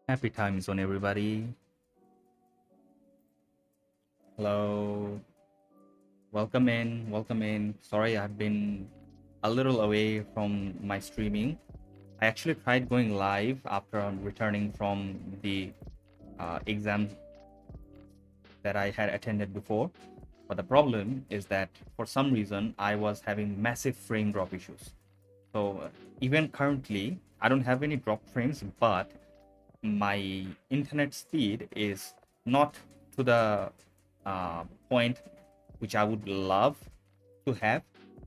Happy time zone, everybody. Hello. Welcome in. Welcome in. Sorry, I've been a little away from my streaming. I actually tried going live after returning from the exam that I had attended before. But the problem is that for some reason, I was having massive frame drop issues. So even currently, I don't have any drop frames, but my internet speed is not to the point which I would love to have,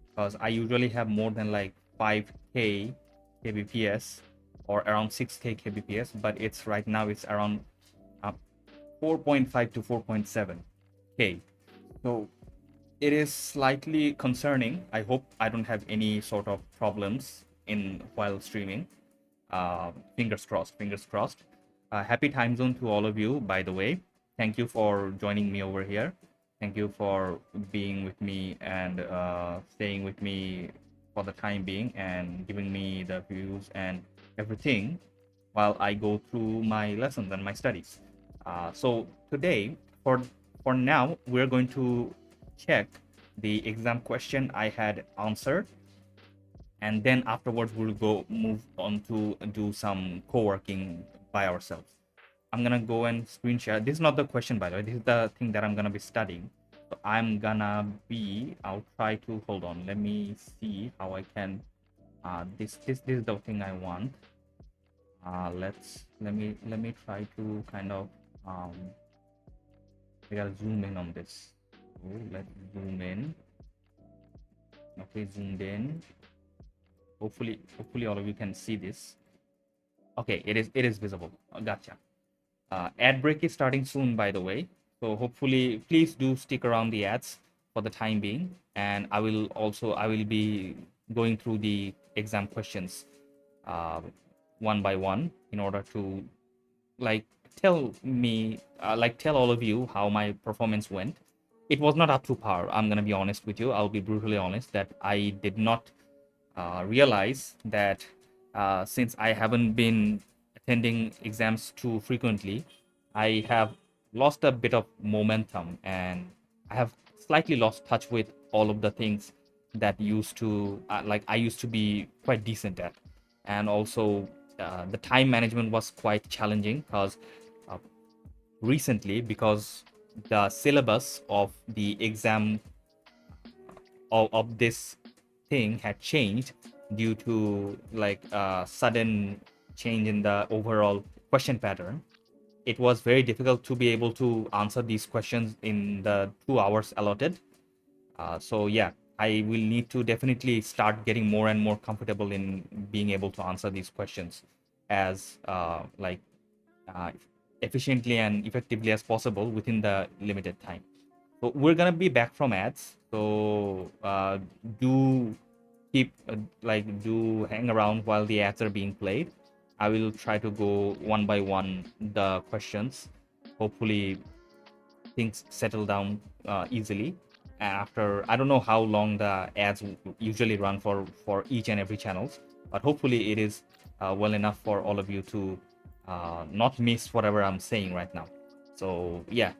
because I usually have more than like 5k kbps or around 6k kbps, but it's right now it's around uh, 4.5 to 4.7k. So it is slightly concerning. I hope I don't have any sort of problems in while streaming. Fingers crossed, fingers crossed. Happy time zone to all of you, by the way. Thank you for joining me over here. Thank you for being with me and staying with me for the time being and giving me the views and everything while I go through my lessons and my studies. So today, for now, we're going to check the exam question I had answered, and then afterwards we'll go move on to do some co-working by ourselves. I'm gonna go and screen share. This is not the question, by the way. This is the thing that I'm gonna be studying. So I'll try to hold on. Let me see how I can. This is the thing I want. Let me try to kind of I gotta zoom in on this. So let's zoom in. Okay, zoomed in. Hopefully all of you can see this. Okay, it is visible. Gotcha. Ad break is starting soon, by the way. So hopefully, please do stick around the ads for the time being, and I will be going through the exam questions uh, one by one in order to like tell all of you how my performance went. It was not up to par. I'm gonna be honest with you. I'll be brutally honest that I did not realize that since I haven't been attending exams too frequently, I have lost a bit of momentum, and I have slightly lost touch with all of the things that used to I used to be quite decent at. And also the time management was quite challenging because uh, recently, because the syllabus of the exam of this thing had changed due to sudden change in the overall question pattern. It was very difficult to be able to answer these questions in the 2 hours allotted. So yeah, I will need to definitely start getting more and more comfortable in being able to answer these questions as uh, efficiently and effectively as possible within the limited time. So we're gonna be back from ads. So do keep do hang around while the ads are being played. I will try to go one by one the questions. Hopefully things settle down easily. After, I don't know how long the ads usually run for each and every channels, but hopefully it is well enough for all of you to not miss whatever I'm saying right now. So yeah,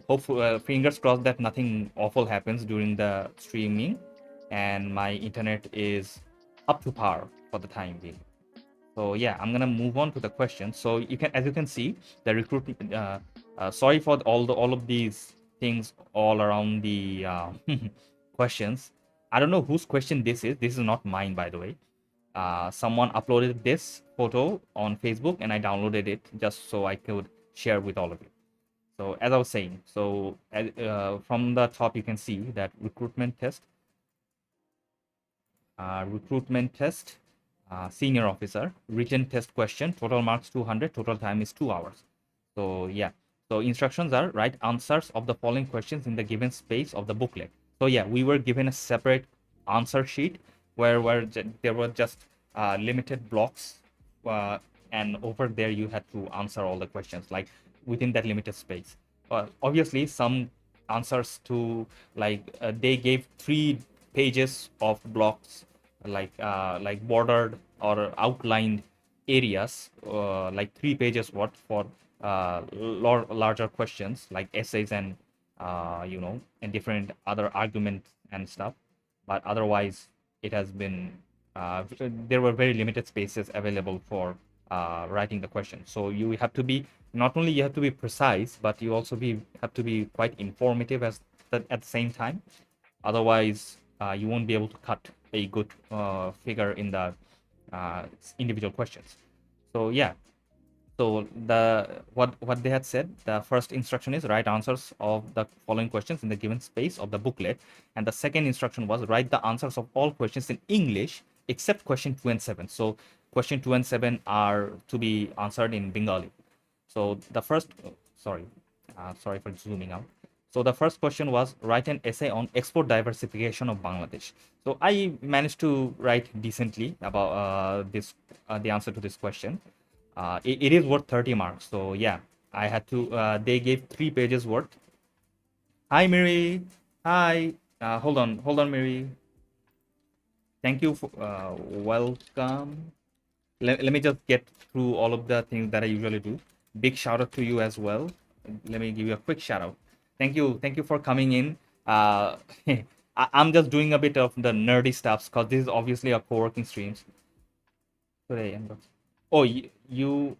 hopefully, fingers crossed that nothing awful happens during the streaming, and my internet is up to par for the time being. So yeah, I'm gonna move on to the question. So you can, as you can see, the recruitment. Sorry for all of these things all around the questions. I don't know whose question this is. This is not mine, by the way. Someone uploaded this photo on Facebook, and I downloaded it just so I could share with all of you. So as I was saying, so from the top you can see that recruitment test, senior officer, written test question, total marks 200, total time is 2 hours. So yeah, so instructions are write answers of the following questions in the given space of the booklet. So yeah, we were given a separate answer sheet where there were just limited blocks, uh, and over there you had to answer all the questions like within that limited space. Obviously, some answers to they gave 3 pages of blocks, like bordered or outlined areas, like 3 pages worth for larger questions like essays and and different other arguments and stuff. But otherwise, it has been there were very limited spaces available for writing the question. So you have to be not only you have to be precise, but you also have to be quite informative at the same time. Otherwise, you won't be able to cut a good figure in the uh, individual questions. So yeah, so what they had said, the first instruction is write answers of the following questions in the given space of the booklet, and the second instruction was write the answers of all questions in English except question 2 and 7. So question 2 and 7 are to be answered in Bengali. So the first, sorry for zooming out. So the first question was write an essay on export diversification of Bangladesh. So I managed to write decently about the answer to this question. It is worth 30 marks. So yeah, I had to. They gave 3 pages worth. Hi, Mary. Hi. Hold on, Mary. Thank you for welcome. Let me just get through all of the things that I usually do. Big shout out to you as well. Let me give you a quick shout out. Thank you for coming in. I'm just doing a bit of the nerdy stuff because this is obviously a co-working streams today. And oh, you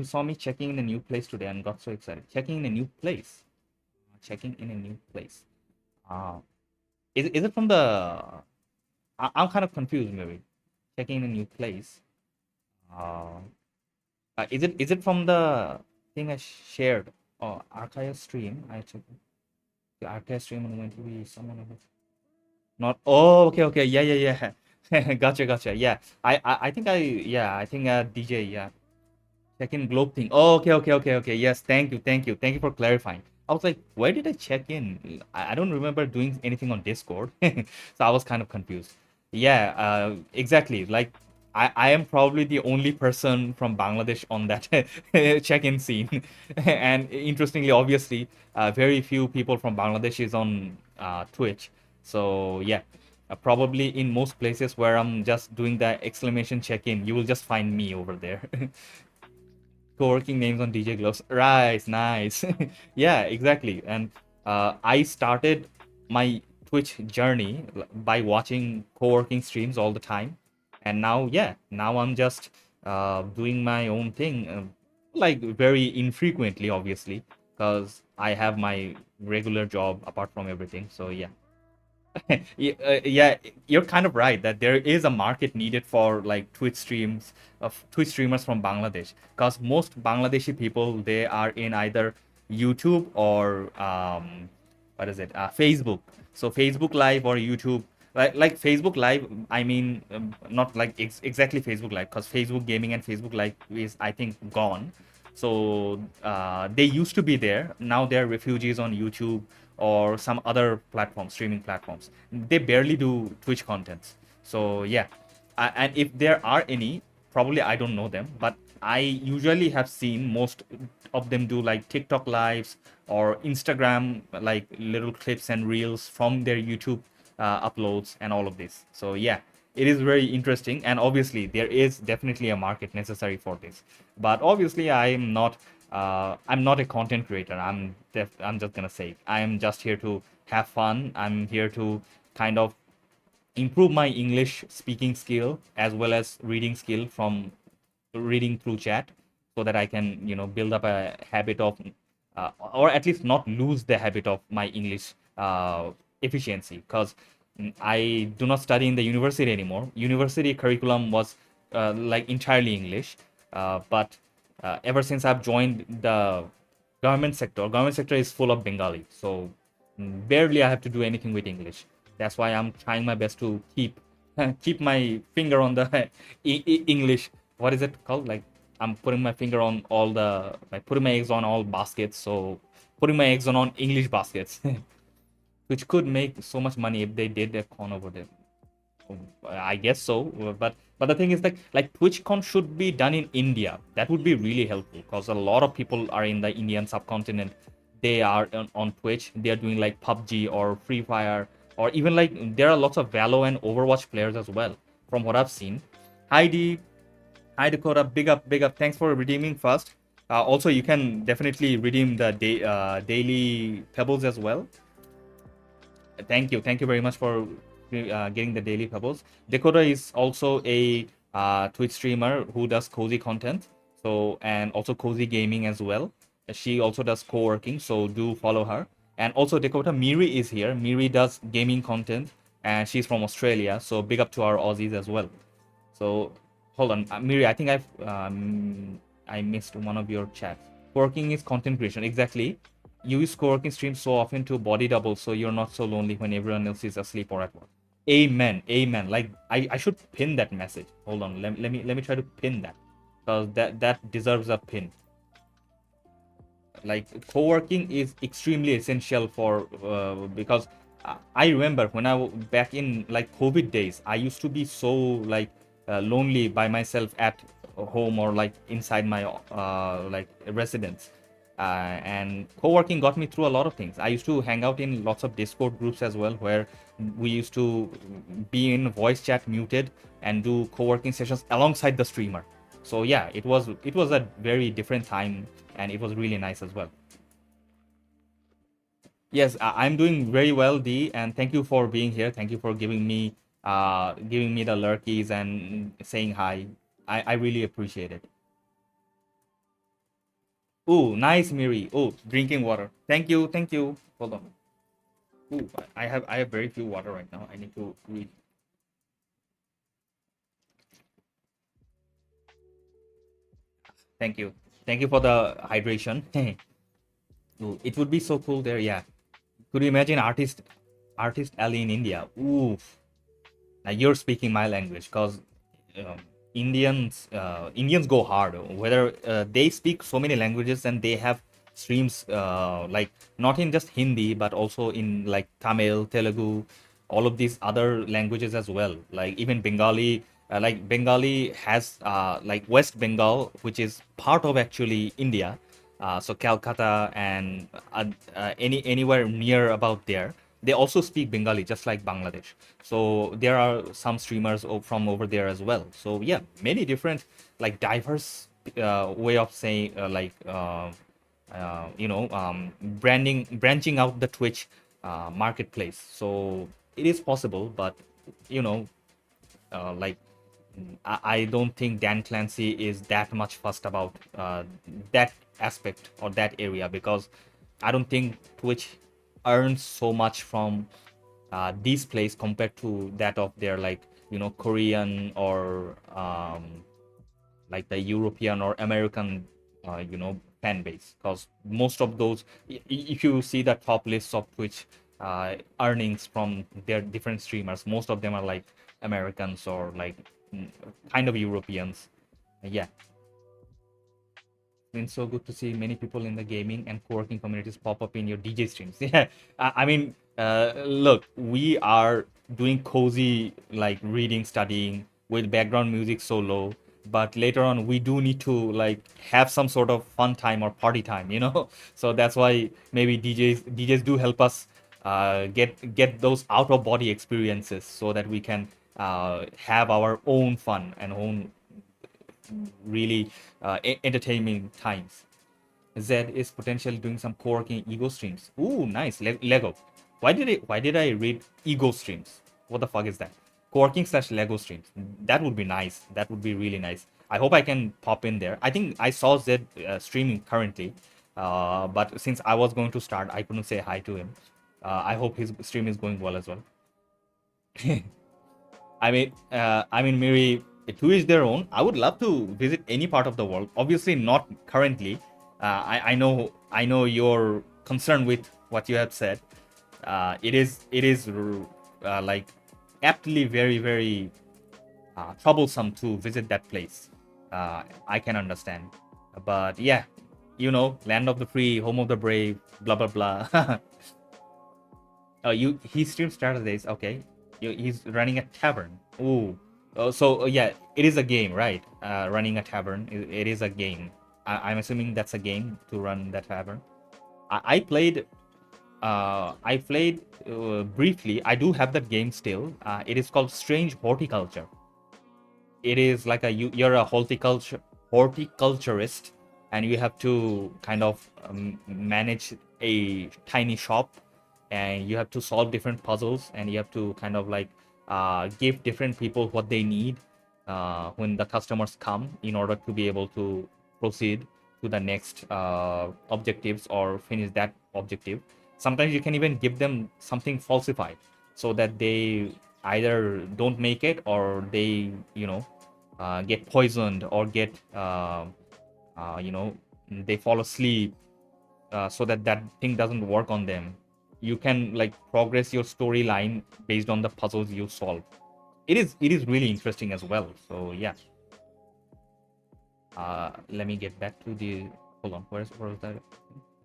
saw me checking in a new place today and got so excited. Checking in a new place. Checking in a new place. Uh, is it from the? I'm kind of confused, maybe. Checking in a new place. Uh, is it from the thing I shared? Oh, archive stream. I checked the archive stream and went to be someone else. Not. Oh, okay. Yeah. Gotcha. Yeah. I think I think DJ. Yeah. Check in globe thing. Oh, okay. Yes, thank you for clarifying. I was like, where did I check in? I don't remember doing anything on Discord, so I was kind of confused. Yeah, exactly. Like, I am probably the only person from Bangladesh on that check-in scene, and interestingly, obviously, very few people from Bangladesh is on Twitch. So yeah, probably in most places where I'm just doing the exclamation check-in, you will just find me over there. Co-working names on DJ Gloves. Right, nice. Yeah, exactly. And I started my Twitch journey by watching co-working streams all the time. And now, yeah, now I'm just doing my own thing, like very infrequently, obviously, because I have my regular job apart from everything. So yeah. Yeah, you're kind of right that there is a market needed for like Twitch streams of Twitch streamers from Bangladesh, because most Bangladeshi people they are in either YouTube or what is it, Facebook. So Facebook Live or YouTube, like Facebook Live. I mean, not like exactly Facebook Live, because Facebook Gaming and Facebook Live is I think gone. So they used to be there. Now they're refugees on YouTube or some other platforms, streaming platforms. They barely do Twitch contents. So yeah, and if there are any, probably I don't know them, but I usually have seen most of them do like TikTok lives or Instagram, like little clips and reels from their YouTube uploads and all of this. So yeah, it is very interesting, and obviously there is definitely a market necessary for this. But obviously, I'm not a content creator. I'm just gonna say I'm just here to have fun. I'm here to kind of improve my English speaking skill as well as reading skill from reading through chat, so that I can build up a habit of or at least not lose the habit of my English efficiency, because I do not study in the university anymore. University curriculum was like entirely English, but ever since I've joined the government sector is full of Bengali, so barely I have to do anything with English. That's why I'm trying my best to keep my finger on the English. What is it called? Like, I'm putting my finger on all the like putting my eggs on all baskets. So putting my eggs on English baskets, which could make so much money if they did a con over there. I guess so, but the thing is like TwitchCon should be done in India. That would be really helpful, because a lot of people are in the Indian subcontinent. They are on Twitch. They are doing like PUBG or Free Fire, or even like there are lots of Valo and Overwatch players as well, from what I've seen. Heidi, Hi Dakota, big up, big up. Thanks for redeeming first. Also, you can definitely redeem the daily pebbles as well. Thank you very much for getting the daily pebbles. Dakota is also a Twitch streamer who does cozy content, so and also cozy gaming as well. She also does co-working, so do follow her. And also Dakota Miri is here. Miri does gaming content, and she's from Australia. So big up to our Aussies as well. So hold on, Miri. I think I missed one of your chats. Working is content creation. Exactly. You use co-working streams so often to body double, so you're not so lonely when everyone else is asleep or at work. Amen. Amen. Like I should pin that message. Hold on. Let me try to pin that. Because that deserves a pin. Like co-working is extremely essential for because I remember when back in like COVID days, I used to be so like lonely by myself at home or like inside my like residence. And co-working got me through a lot of things. I used to hang out in lots of Discord groups as well, where we used to be in voice chat muted and do co-working sessions alongside the streamer. So yeah, it was a very different time, and it was really nice as well. Yes, I'm doing very well, D, and thank you for being here. Thank you for giving me the lurkies and saying hi. I really appreciate it. Ooh, nice, Miri. Oh, drinking water. Thank you, thank you. Hold on. Ooh, I have very few water right now. I need to read. Thank you. Thank you for the hydration. Ooh, it would be so cool there, yeah. Could you imagine artist Ali in India? Ooh, now you're speaking my language, because um, Indians go hard. Whether they speak so many languages and they have streams like not in just Hindi but also in like Tamil, Telugu, all of these other languages as well. Like even Bengali. Like Bengali has like West Bengal, which is part of actually India. So Calcutta and anywhere near about there, they also speak Bengali just like Bangladesh. So there are some streamers from over there as well. So yeah, many different like diverse way of saying branching out the Twitch marketplace. So it is possible, but you know, like I don't think Dan Clancy is that much fussed about that aspect or that area, because I don't think Twitch earns so much from these plays compared to that of their like Korean or like the European or American fan base. Because most of those, if you see the top lists of Twitch earnings from their different streamers, most of them are like Americans or like mm, kind of Europeans. Yeah, been so good to see many people in the gaming and co-working communities pop up in your DJ streams. Yeah, I mean, look, we are doing cozy like reading, studying with background music so low, but later on we do need to like have some sort of fun time or party time. So that's why maybe DJs do help us get those out of body experiences so that we can have our own fun and own really entertaining times. Zed is potentially doing some co-working ego streams. Ooh, nice. Lego. Why did I read ego streams? What the fuck is that? Co-working slash Lego streams. That would be nice. That would be really nice. I hope I can pop in there. I think I saw Zed streaming currently. But since I was going to start, I couldn't say hi to him. I hope his stream is going well as well. I mean, Miri, to each their own. I would love to visit any part of the world. Obviously, not currently. I know you're concerned with what you have said. It is like aptly very very troublesome to visit that place. I can understand, but yeah, land of the free, home of the brave, blah blah blah. He streams Saturdays. Okay, he's running a tavern. Ooh. So yeah, it is a game, right? Running a tavern. It is a game. I'm assuming that's a game to run that tavern. I played. Briefly. I do have that game still. It is called Strange Horticulture. it is like you're a horticulturist, and you have to kind of manage a tiny shop, and you have to solve different puzzles, and you have to kind of like give different people what they need when the customers come, in order to be able to proceed to the next objectives or finish that objective. Sometimes you can even give them something falsified, so that they either don't make it, or they, get poisoned, or get they fall asleep, so that that thing doesn't work on them. You can like progress your storyline based on the puzzles you solve. It is really interesting as well. So yeah, let me get back to the, hold on, where was that?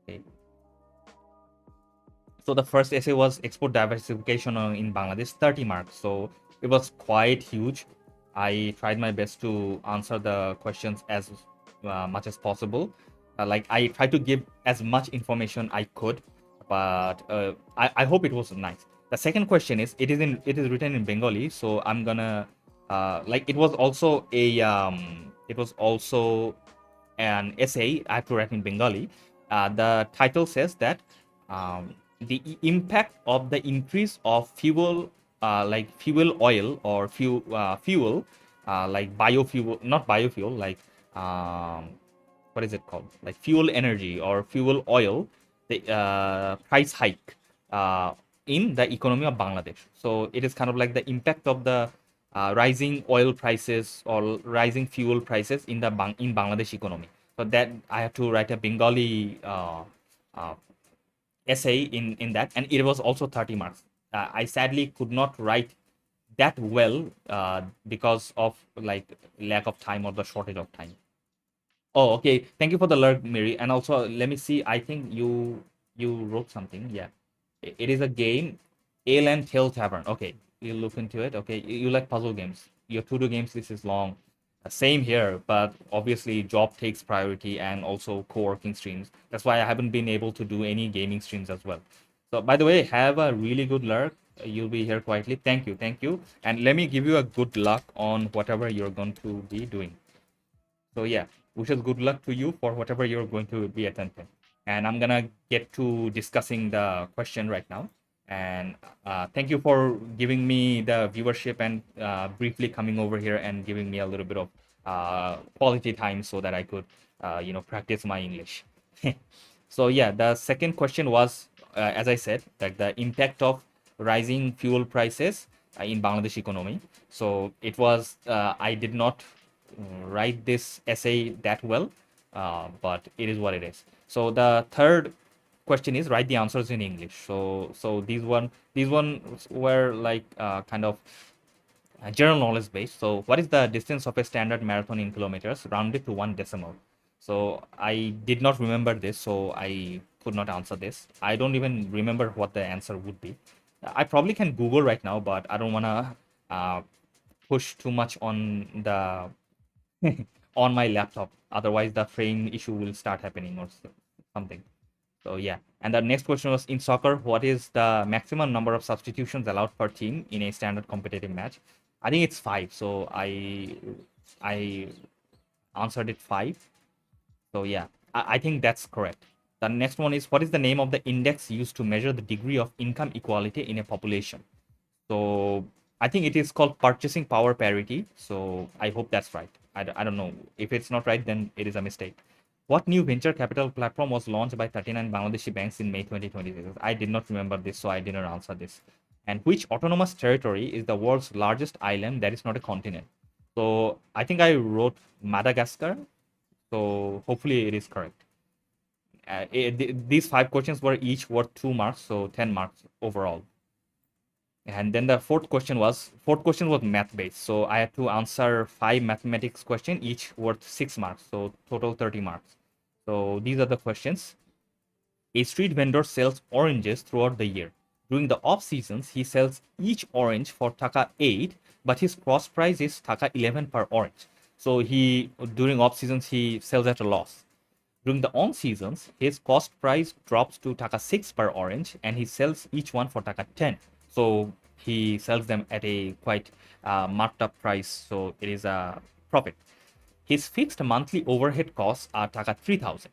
Okay. So the first essay was export diversification in Bangladesh, 30 marks. So it was quite huge. I tried my best to answer the questions as much as possible. Like I tried to give as much information I could, but I hope it was nice. The second question is, it is written in Bengali, so I'm gonna like it was also an essay I have to write in Bengali. The title says that the impact of the increase of fuel, like fuel oil, or fuel, like biofuel, not biofuel, like what is it called? Like fuel energy or fuel oil, the price hike in the economy of Bangladesh. So it is kind of like the impact of the rising oil prices or rising fuel prices in the in Bangladesh economy. So that I have to write a Bengali uh, essay in that, and it was also 30 marks. I sadly could not write that well because of like lack of time or the shortage of time. Oh, okay. Thank you for the alert, Mary. And also, let me see. I think you wrote something. Yeah, it is a game, Ale and Tail Tavern. Okay, you look into it. Okay, you like puzzle games. Your to-do games. This is long. Same here, but obviously job takes priority, and also co-working streams. That's why I haven't been able to do any gaming streams as well. So, by the way, have a really good lurk. You'll be here quietly. Thank you, thank you, and let me give you a good luck on whatever you're going to be doing. So yeah, wishes good luck to you for whatever you're going to be attempting. And I'm gonna get to discussing the question right now. And thank you for giving me the viewership, and briefly coming over here and giving me a little bit of quality time, so that I could, practice my English. So yeah, the second question was, as I said, that the impact of rising fuel prices in Bangladesh economy. So it was, I did not write this essay that well, but it is what it is. So the third question is, write the answers in English. So these one were like kind of general knowledge based. So what is the distance of a standard marathon in kilometers rounded to one decimal? So I did not remember this, so I could not answer this. I don't even remember what the answer would be. I probably can Google right now, but I don't want to push too much on the on my laptop. Otherwise, the frame issue will start happening, or something. So yeah. And the next question was, in soccer, what is the maximum number of substitutions allowed per team in a standard competitive match? I think it's five. So I answered it five. So yeah, I think that's correct. The next one is, what is the name of the index used to measure the degree of income equality in a population? So I think it is called purchasing power parity. So I hope that's right. I don't know. If it's not right, then it is a mistake. What new venture capital platform was launched by 39 Bangladeshi banks in May 2026? I did not remember this, so I didn't answer this. And which autonomous territory is the world's largest island that is not a continent? So I think I wrote Madagascar. So hopefully it is correct. These five questions were each worth 2 marks, so 10 marks overall. And then the fourth question was math based. So I had to answer five mathematics question, each worth 6 marks. So total 30 marks. So these are the questions. A street vendor sells oranges throughout the year. During the off seasons, he sells each orange for taka 8, but his cross price is taka 11 per orange. So he, during off seasons, he sells at a loss. During the on seasons, his cost price drops to taka 6 per orange, and he sells each one for taka 10. So he sells them at a quite marked up price, so it is a profit. His fixed monthly overhead costs are taka 3,000.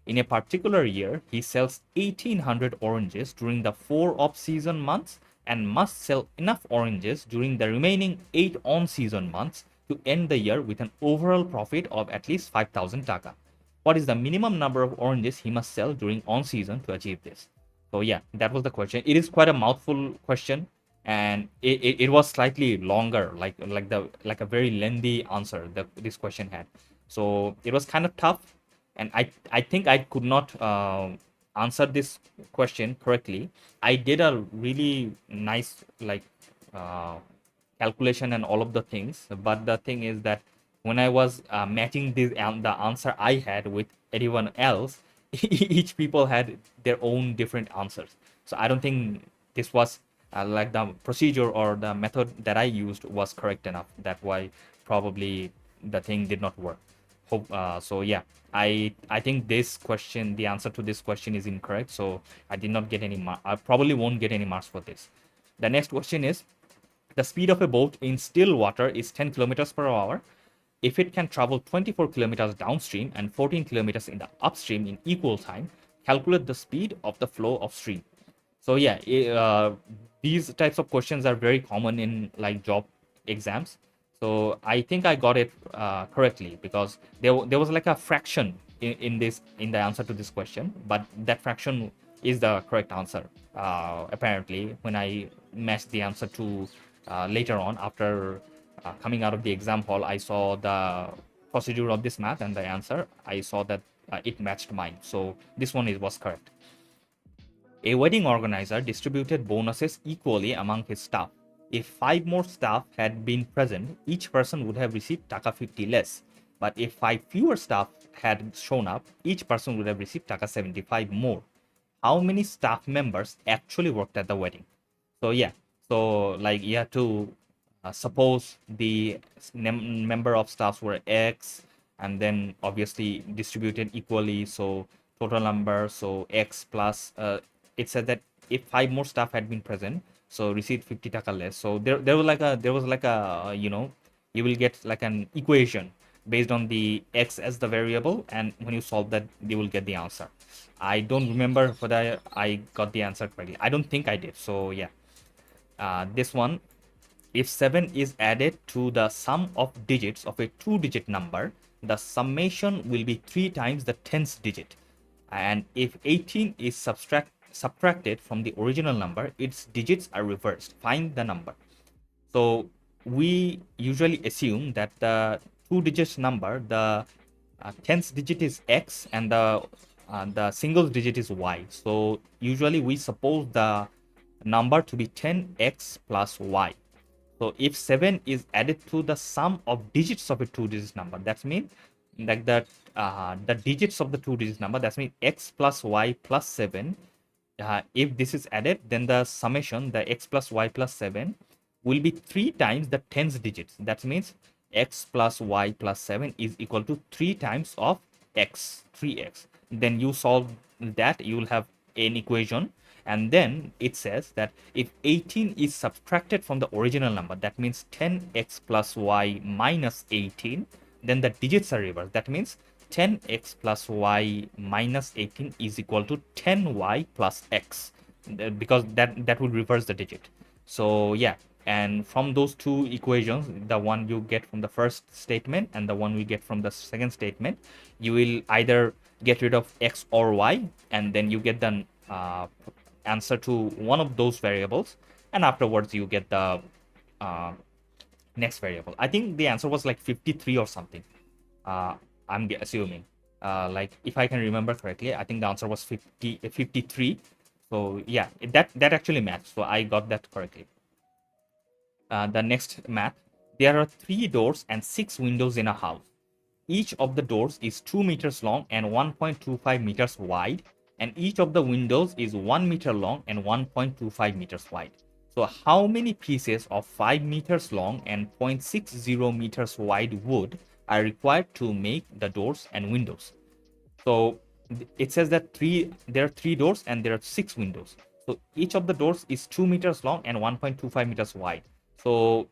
In a particular year, he sells 1,800 oranges during the 4 off-season months and must sell enough oranges during the remaining 8 on-season months to end the year with an overall profit of at least 5,000 taka. What is the minimum number of oranges he must sell during on-season to achieve this? So yeah, that was the question. It is quite a mouthful question, and it was slightly longer, like a very lengthy answer that this question had. So it was kind of tough, and I think I could not answer this question correctly. I did a really nice uh, calculation and all of the things, but the thing is that when I was matching the answer I had with anyone else, each people had their own different answers. So I don't think this was like the procedure or the method that I used was correct enough. That's why probably the thing did not work. Hope so. Yeah, I think this question, the answer to this question is incorrect. So I did not get any mark. I probably won't get any marks for this. The next question is, the speed of a boat in still water is 10 kilometers per hour. If it can travel 24 kilometers downstream and 14 kilometers in the upstream in equal time, calculate the speed of the flow of stream. So yeah, these types of questions are very common in like job exams. So I think I got it correctly, because there was like a fraction in the answer to this question, but that fraction is the correct answer. Apparently, when I matched the answer to later on after coming out of the exam hall, I saw the procedure of this math and the answer. I saw that it matched mine. So this one was correct. A wedding organizer distributed bonuses equally among his staff. If 5 more staff had been present, each person would have received taka 50 less. But if 5 fewer staff had shown up, each person would have received taka 75 more. How many staff members actually worked at the wedding? So yeah, so like you have to suppose the member of staffs were X, and then obviously distributed equally. So total number, so X plus. It said that if 5 more staff had been present, so received 50 taka less. So there was like a you will get like an equation based on the X as the variable, and when you solve that, you will get the answer. I don't remember whether I got the answer correctly. I don't think I did. So yeah, this one, if 7 is added to the sum of digits of a 2-digit number, the summation will be 3 times the 10th digit. And if 18 is subtracted from the original number, its digits are reversed. Find the number. So we usually assume that the 2 digits number, the 10th digit is X, and the single digit is Y. So usually we suppose the number to be 10x plus y. So if 7 is added to the sum of digits of a 2-digit number, that means like that the digits of the 2-digit number, that means x plus y plus 7. If this is added, then the summation, the x plus y plus 7, will be 3 times the 10th digits. That means x plus y plus 7 is equal to 3 times of x, 3x. Then you solve that, you will have an equation, and then it says that if 18 is subtracted from the original number, that means 10x plus y minus 18, then the digits are reversed. That means 10x plus y minus 18 is equal to 10y plus x, because that would reverse the digit. So yeah, and from those two equations, the one you get from the first statement and the one we get from the second statement, you will either get rid of x or y, and then you get the answer to one of those variables, and afterwards you get the uh, next variable. I think the answer was like 53 or something. I'm assuming. Like if I can remember correctly, I think the answer was 53. So yeah, that actually matched. So I got that correctly. The next math. There are 3 doors and 6 windows in a house. Each of the doors is 2 meters long and 1.25 meters wide, and each of the windows is 1 meter long and 1.25 meters wide. So how many pieces of 5 meters long and 0.60 meters wide wood are required to make the doors and windows? So it says that there are 3 doors and there are 6 windows. So each of the doors is 2 meters long and 1.25 meters wide. So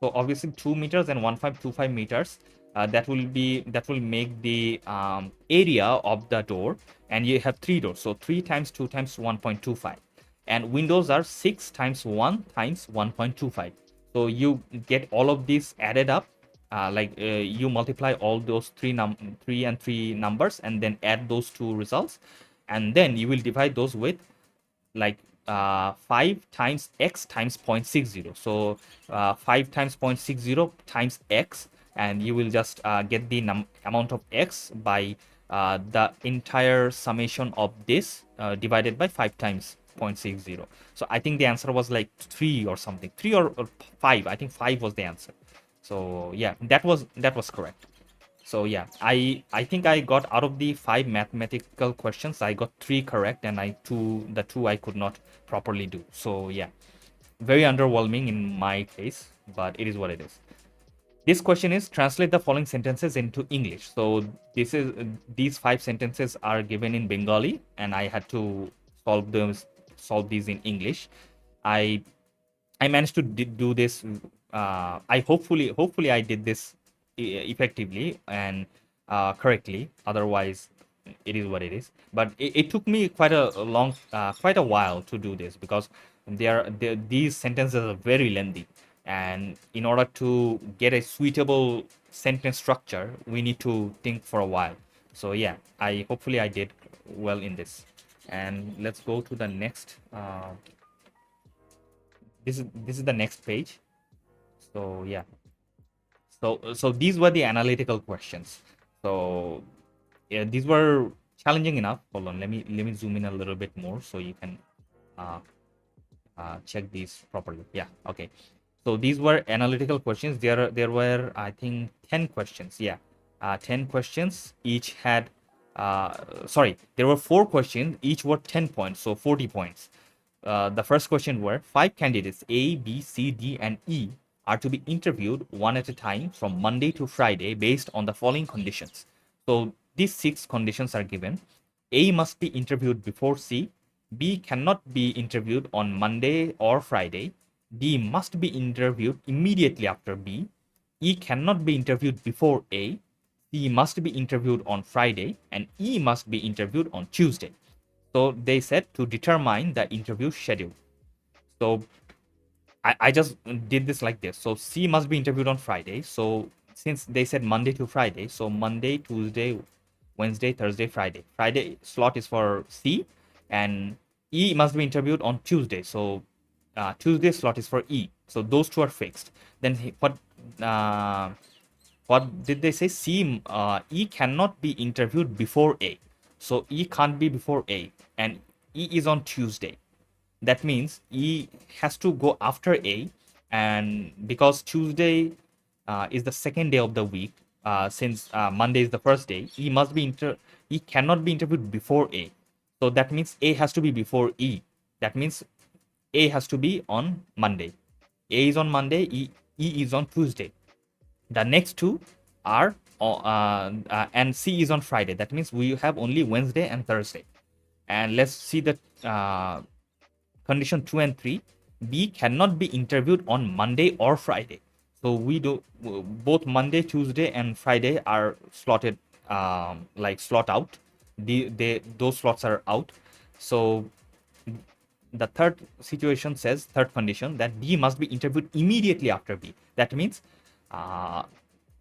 obviously 2 meters and 1.25 meters, that will make the area of the door, and you have three doors, so 3 times 2 times 1.25, and windows are 6 times 1 times 1.25. So you get all of these added up, you multiply all those three and three numbers and then add those two results, and then you will divide those with 5 times x times 0.60. So 5 times 0.60 times x, and you will just get the amount of x by the entire summation of this divided by 5 times 0.60. So I think the answer was like 3 or something, 3 or 5. I think 5 was the answer. So yeah, that was correct. So yeah, I think I got, out of the 5 mathematical questions, I got 3 correct, and the two I could not properly do. So yeah, very underwhelming in my case, but it is what it is. This question is, translate the following sentences into English. So these 5 sentences are given in Bengali, and I had to solve these in English. I managed to do this. I hopefully I did this effectively and correctly. Otherwise, it is what it is. But it took me quite a while to do this, because these sentences are very lengthy, and in order to get a suitable sentence structure, we need to think for a while. So yeah, I hopefully I did well in this. And let's go to the next. This is the next page. So yeah, so these were the analytical questions. So yeah, these were challenging enough. Hold on, let me zoom in a little bit more so you can uh, check these properly. Yeah, okay. So these were analytical questions. There were, I think, 10 questions. Yeah, 10 questions. Each had sorry, there were 4 questions. Each were 10 points, so 40 points. The first question were, 5 candidates A, B, C, D, and E are to be interviewed one at a time from Monday to Friday based on the following conditions. So these 6 conditions are given. A must be interviewed before C. B cannot be interviewed on Monday or Friday. D must be interviewed immediately after B. E cannot be interviewed before A. C must be interviewed on Friday, and E must be interviewed on Tuesday. So they said to determine the interview schedule. So I just did this like this. So C must be interviewed on Friday. So since they said Monday to Friday, so Monday, Tuesday, Wednesday, Thursday, Friday. Friday slot is for C, and E must be interviewed on Tuesday. So Tuesday slot is for E. So those two are fixed. Then what did they say? E cannot be interviewed before A. So E can't be before A, and E is on Tuesday. That means E has to go after A, and because Tuesday is the second day of the week, since Monday is the first day, E cannot be interviewed before A. So that means A has to be before E. That means A has to be on Monday. A is on Monday, E is on Tuesday. The next two are and C is on Friday. That means we have only Wednesday and Thursday. And let's see the condition 2 and 3. B cannot be interviewed on Monday or Friday. So we do both Monday, Tuesday, and Friday are slotted slot out. Those slots are out. So the third condition, that B must be interviewed immediately after B. That means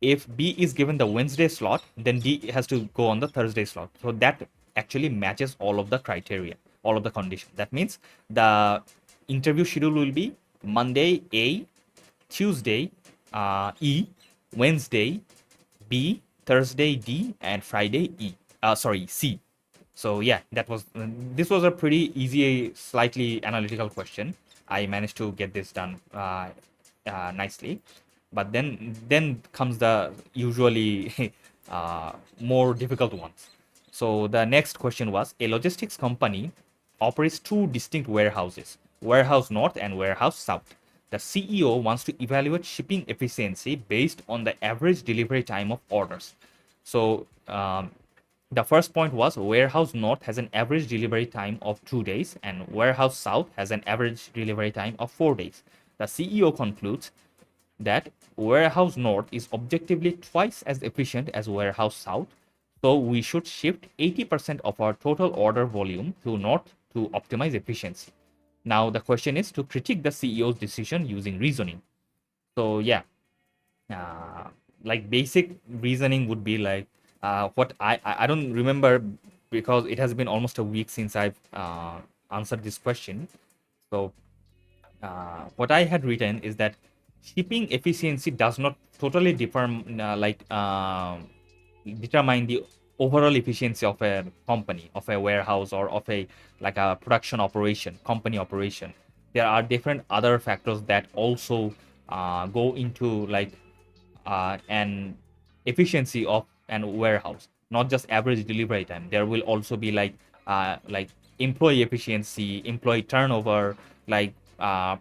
if B is given the Wednesday slot, then D has to go on the Thursday slot. So that actually matches all of the criteria, all of the conditions. That means the interview schedule will be Monday A, Tuesday E, Wednesday B, Thursday D, and Friday C. So yeah, this was a pretty easy, slightly analytical question. I managed to get this done nicely, but then comes the usually more difficult ones. So the next question was, a logistics company operates 2 distinct warehouses, warehouse north and warehouse south. The CEO wants to evaluate shipping efficiency based on the average delivery time of orders. So The first point was warehouse north has an average delivery time of 2 days and warehouse south has an average delivery time of 4 days. The CEO concludes that warehouse north is objectively twice as efficient as warehouse south, so we should shift 80% of our total order volume to north to optimize efficiency. Now the question is to critique the CEO's decision using reasoning. So yeah, uh, like basic reasoning would be like what I don't remember because it has been almost a week since I've answered this question. So what I had written is that shipping efficiency does not totally determine the overall efficiency of a company, of a warehouse, or of a like a production operation, company operation. There are different other factors that also go into like an efficiency of an warehouse, not just average delivery time. There will also be like employee efficiency, employee turnover, like uh,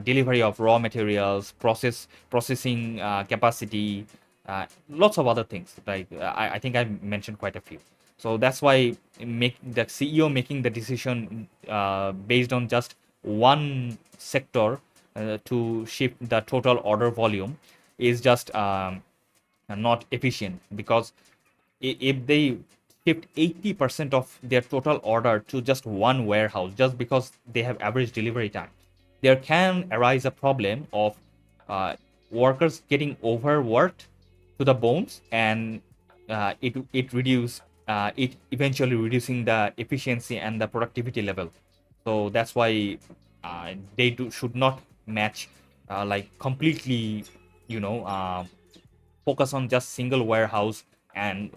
delivery of raw materials, processing capacity, lots of other things. I think I mentioned quite a few. So that's why make the CEO making the decision based on just one sector to shift the total order volume is just not efficient, because if they shift 80% of their total order to just one warehouse just because they have average delivery time, there can arise a problem of uh, workers getting overworked to the bones, and it eventually reducing the efficiency and the productivity level. So that's why should not match like completely, you know uh, focus on just single warehouse and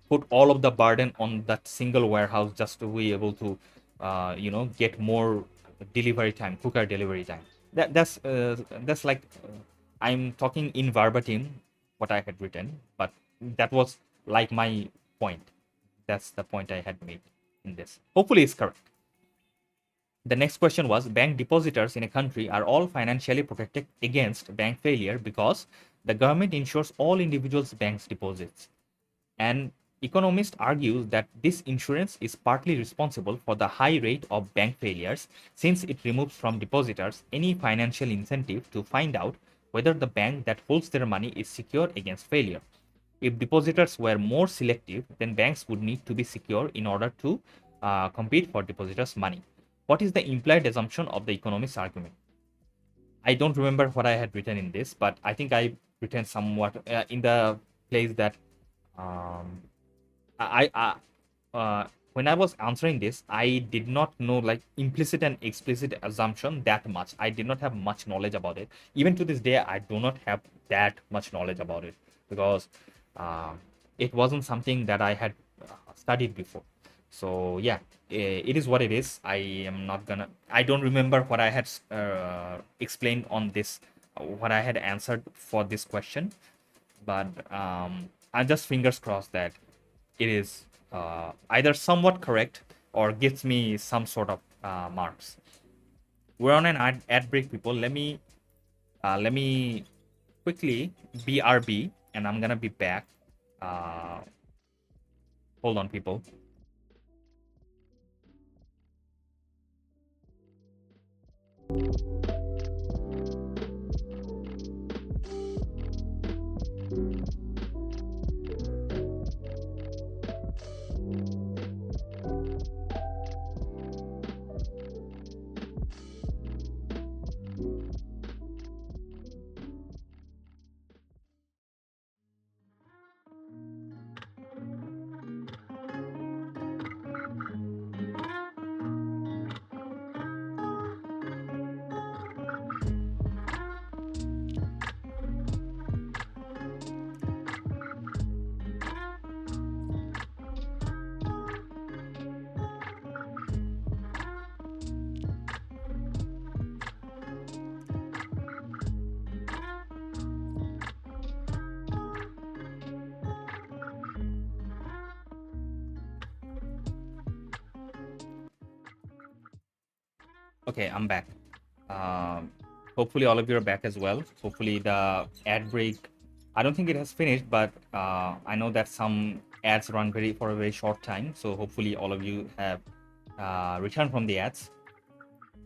put all of the burden on that single warehouse just to be able to get more delivery time, quicker delivery time. That's like I'm talking in verbatim what I had written, but that was like my point. That's the point I had made in this. Hopefully it's correct. The next question was, bank depositors in a country are all financially protected against bank failure because the government insures all individuals' bank's deposits. An economist argues that this insurance is partly responsible for the high rate of bank failures, since it removes from depositors any financial incentive to find out whether the bank that holds their money is secure against failure. If depositors were more selective, then banks would need to be secure in order to compete for depositors' money. What is the implied assumption of the economist's argument? I don't remember what I had written in this, but I think I written somewhat in the place that um, I when I was answering this, I did not know like implicit and explicit assumption that much. I did not have much knowledge about it. Even to this day, I do not have that much knowledge about it because uh, it wasn't something that I had studied before. So yeah, it is what it is. I am not gonna. I don't remember what I had explained on this, what I had answered for this question, but I just fingers crossed that it is either somewhat correct or gives me some sort of marks. We're on an ad break, people. Let me quickly BRB, and I'm gonna be back. Uh, Hold on, people. Okay, I'm back. Um, Hopefully, all of you are back as well. Hopefully, the ad break I don't think it has finished, but I know that some ads run for a very short time. So hopefully all of you have returned from the ads.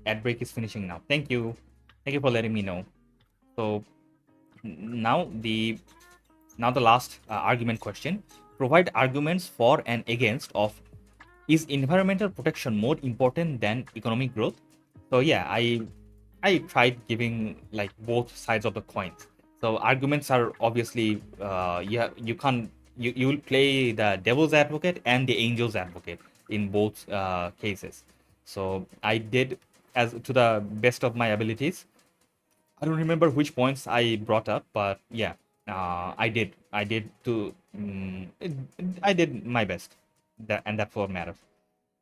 Ad break is finishing now. Thank you for letting me know. So now the last argument question. Provide arguments for and against of, is environmental protection more important than economic growth? So yeah, I tried giving like both sides of the coin. So arguments are obviously you can't you will play the devil's advocate and the angel's advocate in both cases. So I did as to the best of my abilities. I don't remember which points I brought up, but yeah, I did I did my best. And that's what matters.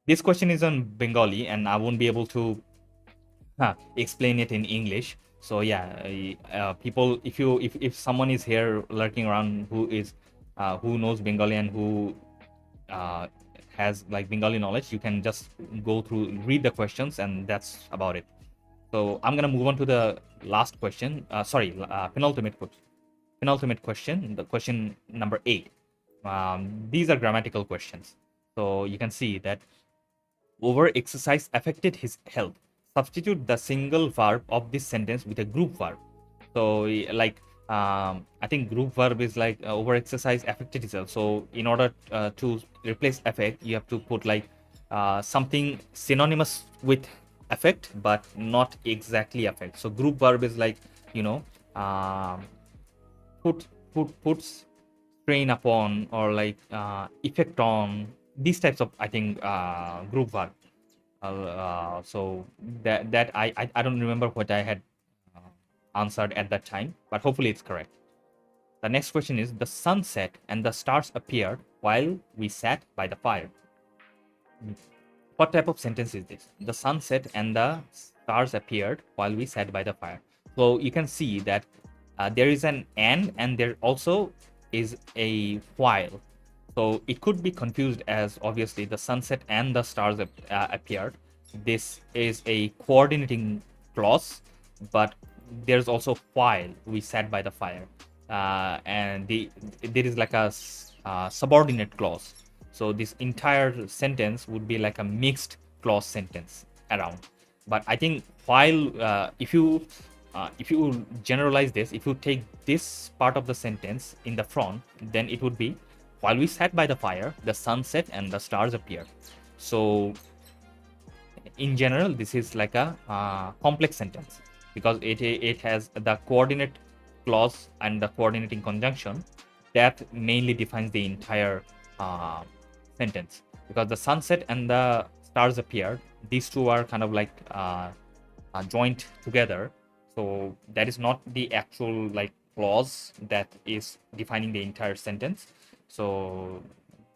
This question is on Bengali, and I won't be able to explain it in English. So yeah, people, if someone is here lurking around who knows Bengali and who uh, has like Bengali knowledge, you can just go through, read the questions, and that's about it. So I'm gonna move on to the last question. Penultimate question. The question number 8. These are grammatical questions. So you can see that over exercise affected his health. Substitute the single verb of this sentence with a group verb. So like I think group verb is like over exercise affected his health. So in order to replace affect, you have to put like something synonymous with affect but not exactly affect. So group verb is like, you know, um, puts strain upon, or like effect on, these types of, I think, group verb. So I don't remember what I had uh, answered at that time, but hopefully it's correct. The next question is, the sun set and the stars appeared while we sat by the fire. What type of sentence is this? The sun set and the stars appeared while we sat by the fire. So you can see that there is an and there also is a while. So it could be confused as, obviously, the sunset and the stars appeared. This is a coordinating clause, but there's also while we sat by the fire. And there is like a subordinate clause. So this entire sentence would be like a mixed clause sentence around. But I think while if you generalize this, if you take this part of the sentence in the front, then it would be, while we sat by the fire, the sun set and the stars appeared. So in general, this is like a complex sentence because it has the coordinate clause and the coordinating conjunction that mainly defines the entire uh, sentence. Because the sunset and the stars appeared, these two are kind of like joined together. So that is not the actual like clause that is defining the entire sentence. So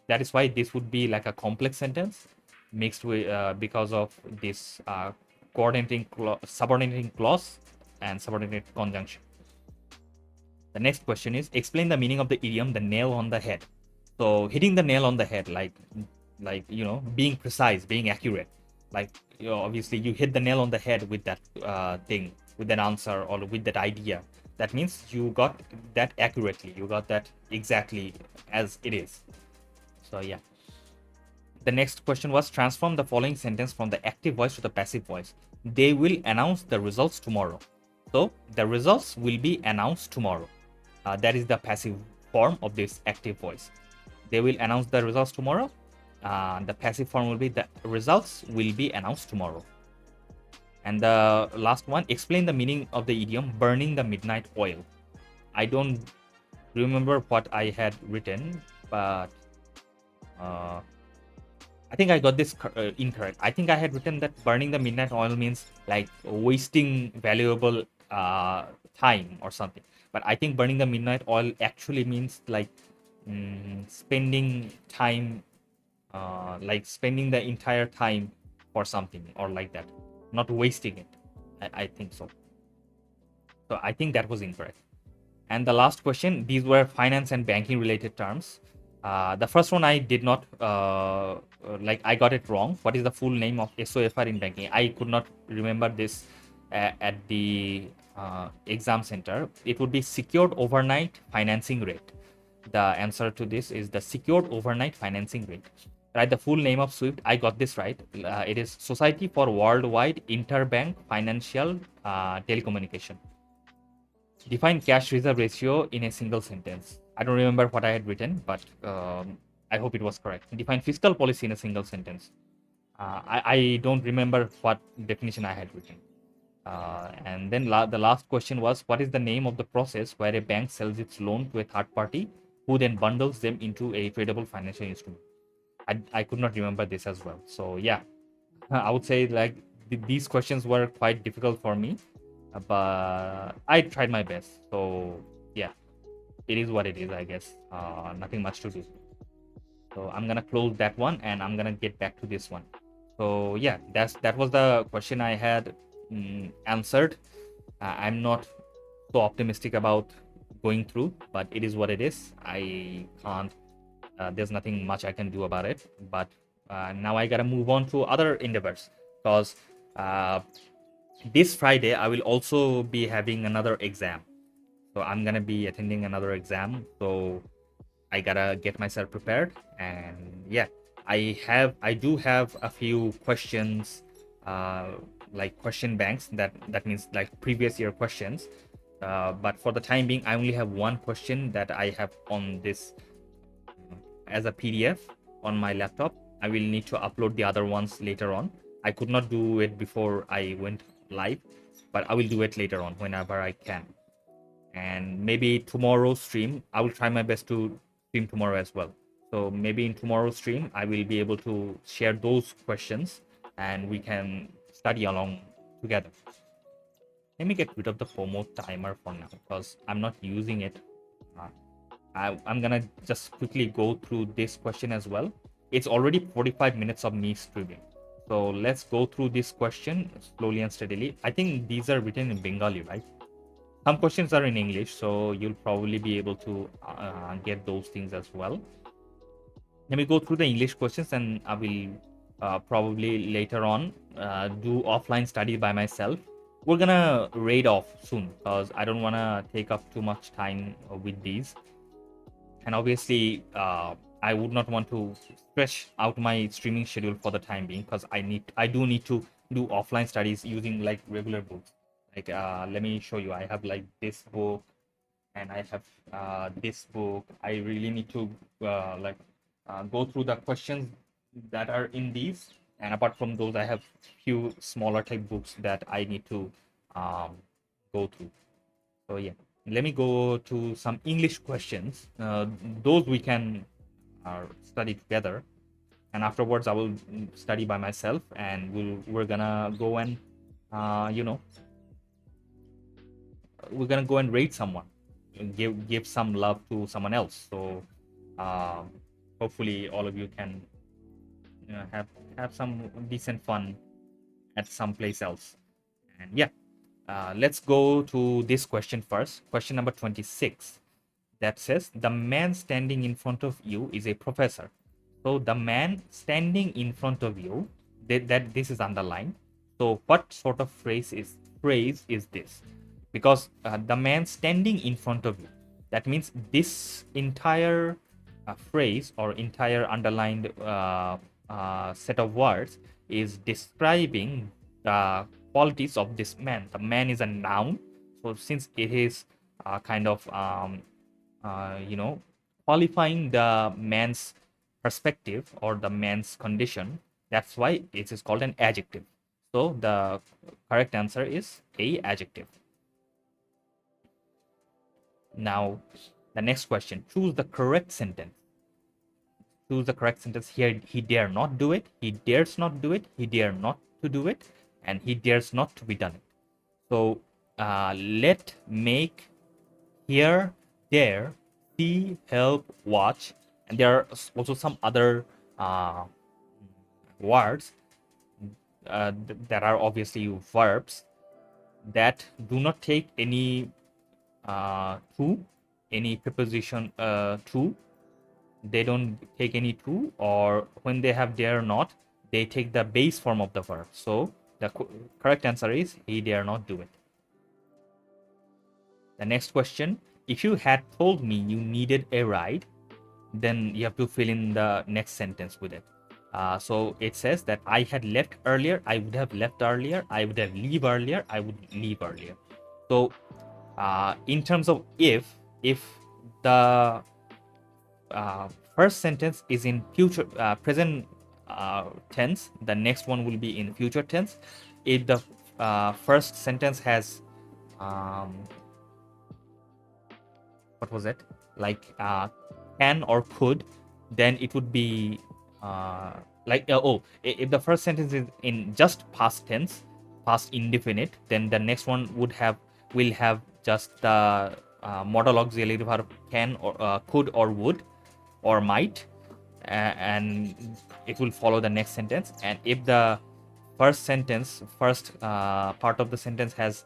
that is why this would be like a complex sentence mixed with because of this subordinating clause and subordinate conjunction. The next question is, explain the meaning of the idiom "the nail on the head." So hitting the nail on the head, like being precise, being accurate. Like, obviously you hit the nail on the head with that thing, with that answer or with that idea. That means you got that accurately. You got that exactly as it is. So yeah. The next question was, transform the following sentence from the active voice to the passive voice. They will announce the results tomorrow. So the results will be announced tomorrow. That is the passive form of this active voice. They will announce the results tomorrow. The passive form will be, the results will be announced tomorrow. And the last one, explain the meaning of the idiom burning the midnight oil. I don't remember what I had written, but I think I got this incorrect. I think I had written that burning the midnight oil means like wasting valuable time or something. But I think burning the midnight oil actually means like spending time, like spending the entire time for something or like that, not wasting it. I think so. So I think that was incorrect. And the last question, these were finance and banking related terms. The first one I did not like, I got it wrong. What is the full name of SOFR in banking? I could not remember this at the exam center, it would be secured overnight financing rate. The answer to this is the secured overnight financing rate. Right, the full name of SWIFT, I got this right. It is Society for Worldwide Interbank Financial Telecommunication. Define cash reserve ratio in a single sentence. I don't remember what I had written, but I hope it was correct. Define fiscal policy in a single sentence. I don't remember what definition I had written. And then the last question was, what is the name of the process where a bank sells its loan to a third party who then bundles them into a tradable financial instrument? I could not remember this as well. So yeah, I would say like these questions were quite difficult for me, but I tried my best. So yeah, it is what it is, I guess. Nothing much to do. So I'm gonna close that one and I'm gonna get back to this one. So yeah, that was the question I had answered. I'm not so optimistic about going through, but it is what it is. I can't. There's nothing much I can do about it. But now I gotta move on to other endeavors because this Friday I will also be having another exam. So I'm gonna be attending another exam. So I gotta get myself prepared. And yeah, I do have a few questions, like question banks. That means like previous year questions. But for the time being, I only have one question that I have on this as a PDF on my laptop. I will need to upload the other ones later on. I could not do it before I went live, but I will do it later on whenever I can. And maybe tomorrow's stream, I will try my best to stream tomorrow as well. So maybe in tomorrow's stream, I will be able to share those questions and we can study along together. Let me get rid of the FOMO timer for now because I'm not using it. I'm gonna just quickly go through this question as well. It's already 45 minutes of me streaming. So let's go through this question slowly and steadily. I think these are written in Bengali, right? Some questions are in English, so you'll probably be able to get those things as well. Let me go through the English questions and I will probably later on do offline study by myself. We're gonna raid off soon because I don't want to take up too much time with these. And obviously, I would not want to stretch out my streaming schedule for the time being because I do need to do offline studies using like regular books. Like let me show you. I have like this book and I have this book. I really need to go through the questions that are in these. And apart from those, I have few smaller type books that I need to go through. So yeah, let me go to some English questions. Those we can study together, and afterwards I will study by myself, and we're gonna go and you know we're gonna go and rate someone, give some love to someone else. So hopefully all of you can have some decent fun at some place else. And yeah, let's go to this question first. Question number 26 that says, the man standing in front of you is a professor. So the man standing in front of you, that this is underlined. So what sort of phrase is this? Because the man standing in front of you, that means this entire phrase or entire underlined set of words is describing the qualities of this man. The man is a noun, so since it is kind of qualifying the man's perspective or the man's condition, that's why it is called an adjective. So the correct answer is a adjective. Now the next question, choose the correct sentence. Choose the correct sentence here. He dare not do it, he dares not do it, he dare not to do it, and he dares not to be done it. So let, make, hear, dare, see, help, watch, and there are also some other words that are obviously verbs that do not take any to, any preposition to. They don't take any to, or when they have dare not, they take the base form of the verb. So the correct answer is he dare not do it. The next question, if you had told me you needed a ride, then you have to fill in the next sentence with it. So it says that I had left earlier, I would have left earlier, I would have leave earlier, I would leave earlier. So in terms of if the first sentence is in future present tense, the next one will be in future tense. If the first sentence has what was it, like can or could, then it would be if the first sentence is in just past tense, past indefinite, then the next one will have just the modal auxiliary verb can or could or would or might, and it will follow the next sentence. And if the first part of the sentence has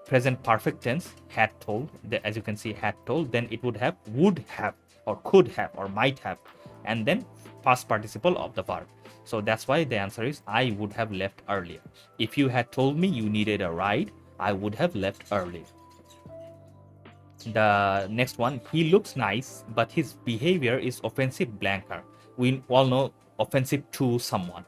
present perfect tense, had told, as you can see, had told, then it would have would have or could have or might have, and then past participle of the verb. So that's why the answer is I would have left earlier. If you had told me you needed a ride, I would have left earlier. The next one, he looks nice, but his behavior is offensive blanker. We all know offensive to someone.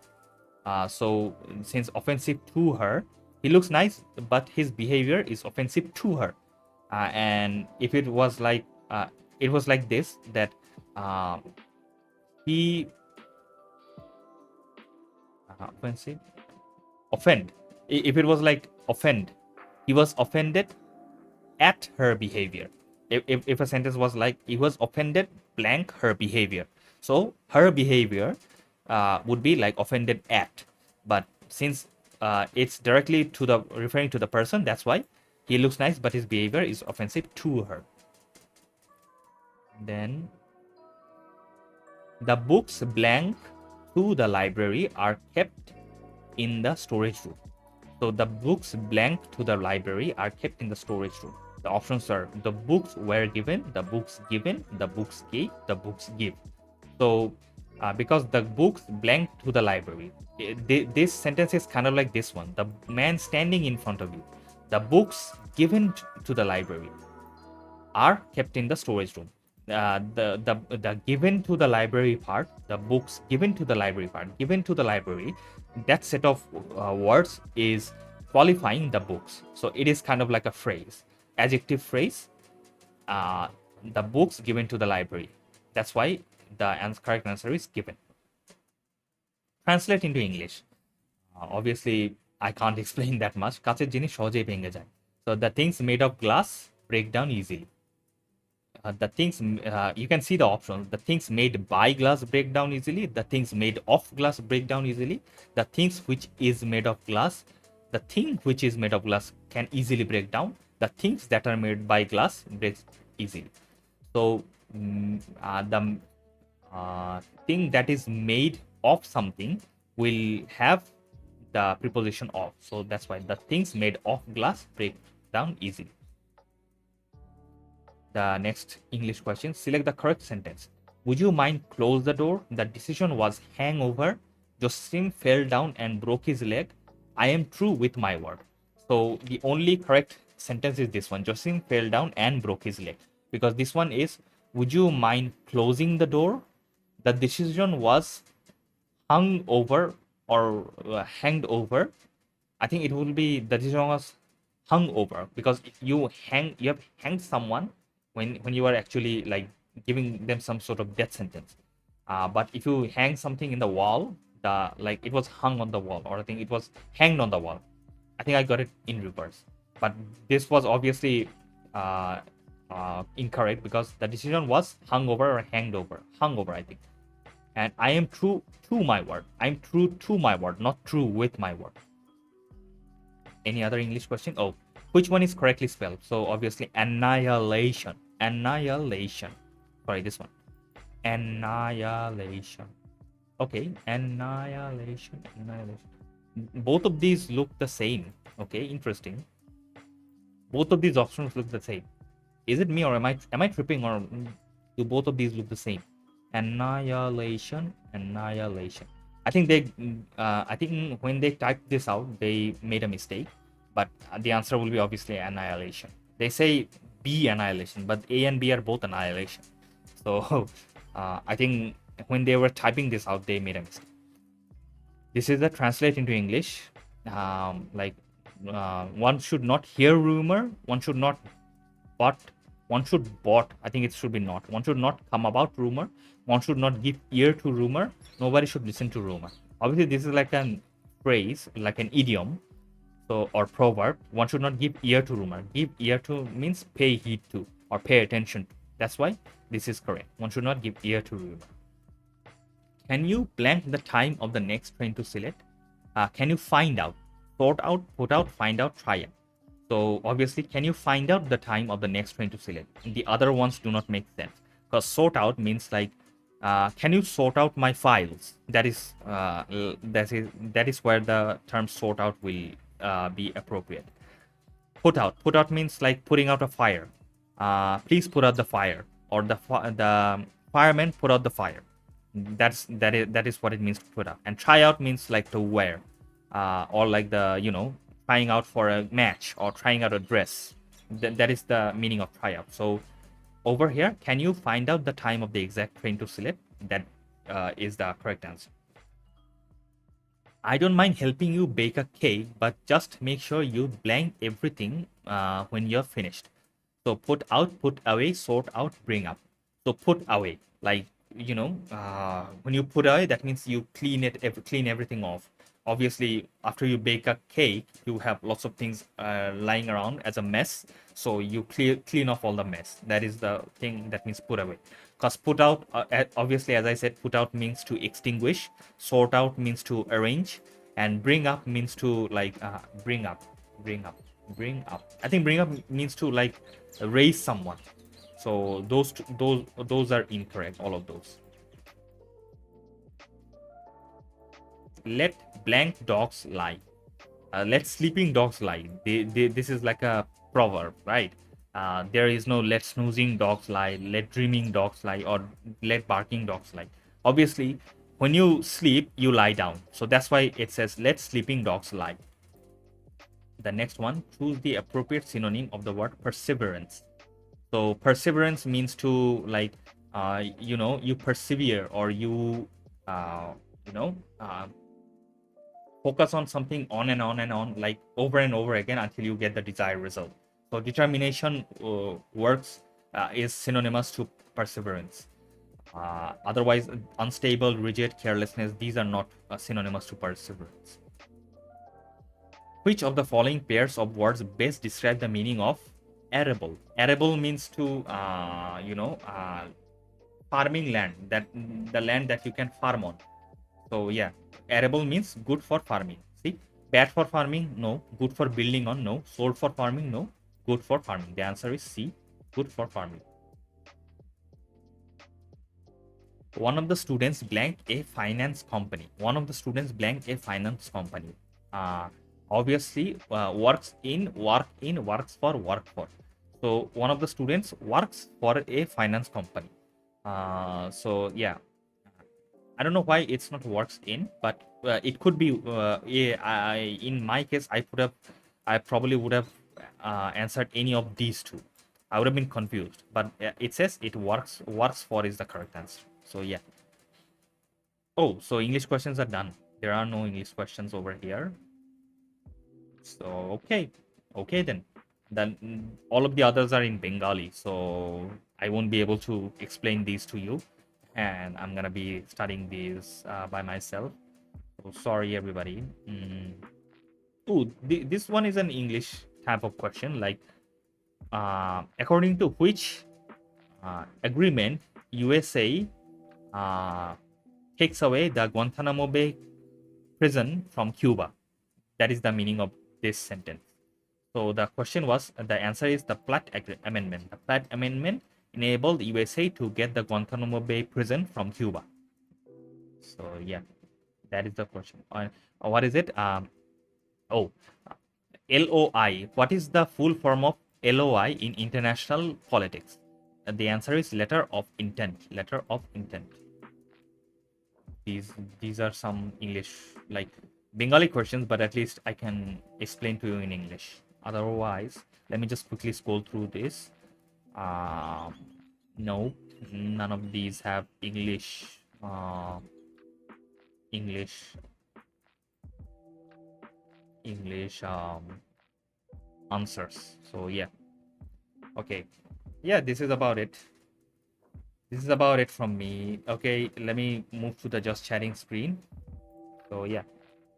So since offensive to her, he looks nice, but his behavior is offensive to her. And if it was like this, that he offensive offend. If it was like offend, he was offended at her behavior. If a sentence was like he was offended blank her behavior, so her behavior would be like offended at. But since it's directly to the referring to the person, that's why he looks nice but his behavior is offensive to her. Then the books blank to the library are kept in the storage room. So the books blank to the library are kept in the storage room. The options are the books were given, the books given, the books gave, the books give. So because the books blank to the library, this sentence is kind of like this one. The man standing in front of you. The books given to the library are kept in the storage room. The given to the library part, the books given to the library part, given to the library, that set of words is qualifying the books. So it is kind of like a phrase, adjective phrase, the books given to the library. That's why the correct answer is given. Translate into English. Obviously, I can't explain that much. কাঁচের জিনিস সহজেই ভেঙে যায়. So the things made of glass break down easily. The things you can see the options. The things made by glass break down easily. The things made of glass break down easily. The things which is made of glass, the thing which is made of glass can easily break down. The things that are made by glass breaks easily. So the thing that is made of something will have the preposition of. So that's why the things made of glass break down easily. The next English question, select the correct sentence. Would you mind close the door? The decision was hangover. Josim fell down and broke his leg. I am true with my word. So the only correct sentence is this one. Josim fell down and broke his leg. Because this one is, would you mind closing the door? The decision was hung over or hanged over. I think it will be the decision was hung over, because you have hanged someone when you are actually like giving them some sort of death sentence. But if you hang something in the wall, like it was hung on the wall, or I think it was hanged on the wall. I think I got it in reverse, but this was obviously incorrect, because the decision was hung over or hanged over. Hung over, I think. And I am true to my word. I'm true to my word, not true with my word. Any other English question? Oh, which one is correctly spelled? So obviously annihilation. Annihilation. Sorry, this one. Annihilation. Okay, annihilation. Annihilation. Both of these look the same. Okay, interesting. Both of these options look the same. Is it me, or am I tripping, or do both of these look the same? Annihilation. Annihilation. I think when they typed this out, they made a mistake, but the answer will be obviously annihilation. They say B annihilation, but A and B are both annihilation. So I think when they were typing this out, they made a mistake. This is the translate into English. Like one should not hear rumor, one should not but, one should bot. I think it should be not. One should not come about rumor. One should not give ear to rumor. Nobody should listen to rumor. Obviously, this is like an phrase, like an idiom, so or proverb. One should not give ear to rumor. Give ear to means pay heed to or pay attention to. That's why this is correct. One should not give ear to rumor. Can you blank the time of the next train to select? Can you find out, sort out, put out, find out, try out? So obviously, can you find out the time of the next train to select? The other ones do not make sense because sort out means like, can you sort out my files? That is where the term sort out will be appropriate. Put out means like putting out a fire. Please put out the fire, or the fireman put out the fire. That is what it means to put out. And try out means like to wear, or like the trying out for a match or trying out a dress. That is the meaning of try out. So over here, can you find out the time of the exact train to select? That is the correct answer. I don't mind helping you bake a cake, but just make sure you blank everything when you're finished. So put out, put away, sort out, bring up. So put away, like when you put away, that means you clean everything off. Obviously, after you bake a cake, you have lots of things lying around as a mess. So you clean off all the mess. That is the thing that means put away. Because put out, obviously, as I said, put out means to extinguish. Sort out means to arrange, and bring up means to like bring up. I think bring up means to like raise someone. So those are incorrect. All of those. Let blank dogs lie. Let sleeping dogs lie. This is like a proverb, right? There is no let snoozing dogs lie, let dreaming dogs lie, or let barking dogs lie. Obviously, when you sleep, you lie down. So that's why it says let sleeping dogs lie. The next one, choose the appropriate synonym of the word perseverance. So perseverance means to like, you persevere, or you, uh, you know, uh, focus on something on and on and on, like over and over again until you get the desired result. So determination works is synonymous to perseverance. Otherwise, unstable, rigid, carelessness, these are not synonymous to perseverance. Which of the following pairs of words best describe the meaning of arable? Arable means to, farming land, that the land that you can farm on. So yeah, arable means good for farming. See, bad for farming, no. Good for building on, no. Sold for farming, no. Good for farming. The answer is C, good for farming. One of the students blank a finance company. One of the students blank a finance company. Obviously, works for, work for. So one of the students works for a finance company. So yeah, I don't know why it's not works in, but it could be. In my case, I probably would have answered any of these two. I would have been confused, but it says it works. Works for is the correct answer. So yeah. Oh, so English questions are done. There are no English questions over here. So okay then. Then all of the others are in Bengali, so I won't be able to explain these to you, and I'm gonna be studying these by myself. So sorry, everybody. Oh, this one is an English type of question. Like, according to which agreement USA takes away the Guantanamo Bay prison from Cuba? That is the meaning of this sentence. So the question was, the answer is the Platt Amendment. The Platt Amendment enabled USA to get the Guantanamo Bay prison from Cuba. So yeah, that is the question. What is it? LOI. What is the full form of LOI in international politics? The answer is letter of intent. Letter of intent. These are some English, like Bengali questions, but at least I can explain to you in English. Otherwise, Let me just quickly scroll through this. um no, none of these have English English answers. So yeah, okay, yeah, this is about it from me. Okay, let me move to the just chatting screen. So yeah,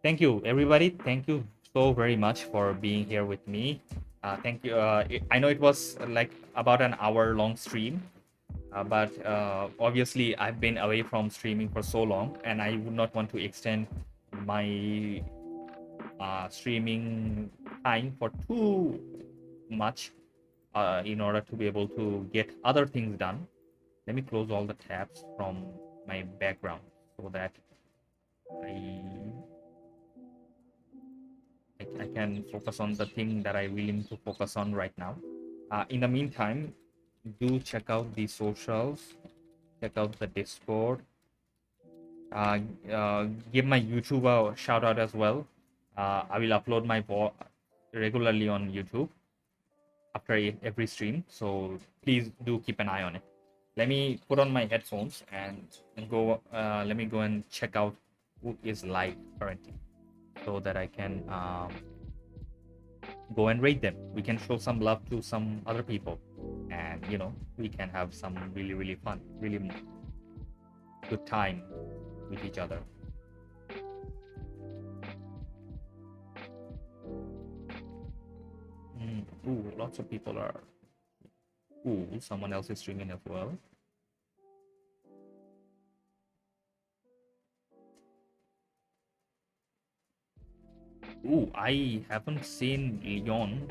thank you everybody, thank you so very much for being here with me. Thank you. I know it was like about an hour long stream, but obviously I've been away from streaming for so long, and I would not want to extend my streaming time for too much, in order to be able to get other things done. Let me close all the tabs from my background so that I I can focus on the thing that I really need to focus on right now. In the meantime, do check out the socials, check out the Discord, uh, give my YouTube a shout out as well. I will upload my regularly on YouTube after every stream, so please do keep an eye on it. Let me put on my headphones and go. Let me go and check out who is live currently, so that I can go and rate them. We can show some love to some other people, and we can have some really fun, really good time with each other. Ooh, lots of people are. Ooh, someone else is streaming as well. Ooh, I haven't seen Leon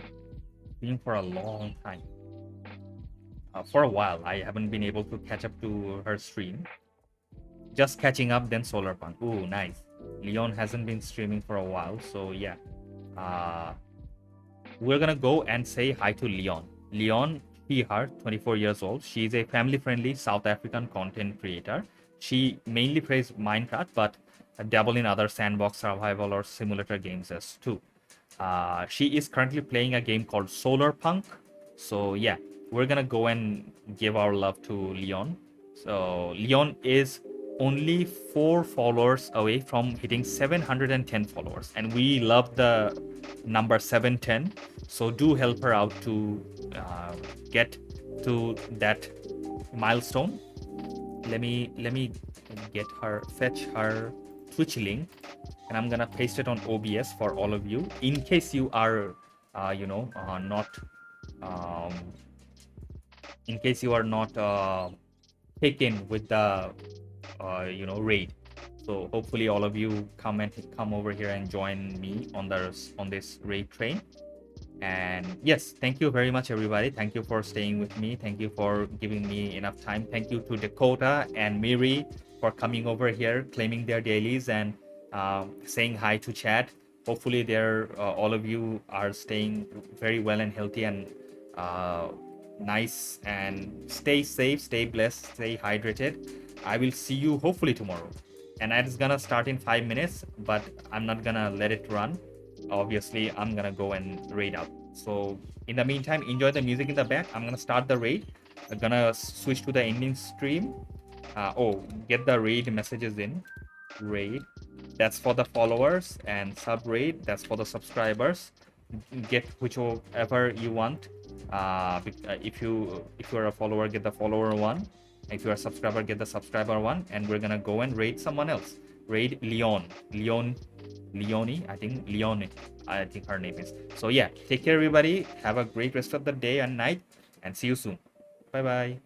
stream for a long time. For a while, I haven't been able to catch up to her stream. Just catching up, then Solarpunk. Ooh, nice. Leon hasn't been streaming for a while, so yeah. We're gonna go and say hi to Leon. Leon, her, 24 years old. She's a family-friendly South African content creator. She mainly plays Minecraft, but dabble in other sandbox survival or simulator games as too. She is currently playing a game called Solarpunk. So yeah, we're gonna go and give our love to Leon. So Leon is only 4 followers away from hitting 710 followers, and we love the number 710. So do help her out to get to that milestone. Let me fetch her Twitch link, and I'm gonna paste it on OBS for all of you in case you are not um, in case you are not taken with the raid. So hopefully all of you come over here and join me on this raid train. And yes, thank you very much, everybody. Thank you for staying with me. Thank you for giving me enough time. Thank you to Dakota and Miri for coming over here, claiming their dailies, and saying hi to chat. Hopefully, all of you are staying very well and healthy and nice. And stay safe, stay blessed, stay hydrated. I will see you hopefully tomorrow. And it's gonna start in 5 minutes, but I'm not gonna let it run. Obviously, I'm gonna go and raid out. So in the meantime, enjoy the music in the back. I'm gonna start the raid. I'm gonna switch to the ending stream. Get the raid messages in. Raid, that's for the followers, and sub raid, that's for the subscribers. Get whichever you want. If you're a follower, get the follower one. If you're a subscriber, get the subscriber one. And we're gonna go and raid someone else. Raid Leonie, I think Leonie, I think her name is. So yeah, take care everybody. Have a great rest of the day and night, and see you soon. Bye bye.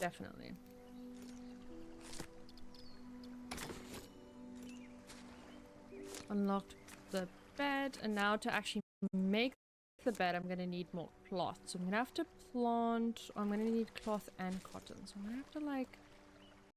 Definitely. Unlocked the bed, and now to actually make the bed, I'm gonna need more cloth. So I'm gonna have to plant. I'm gonna need cloth and cotton. So I'm gonna have to like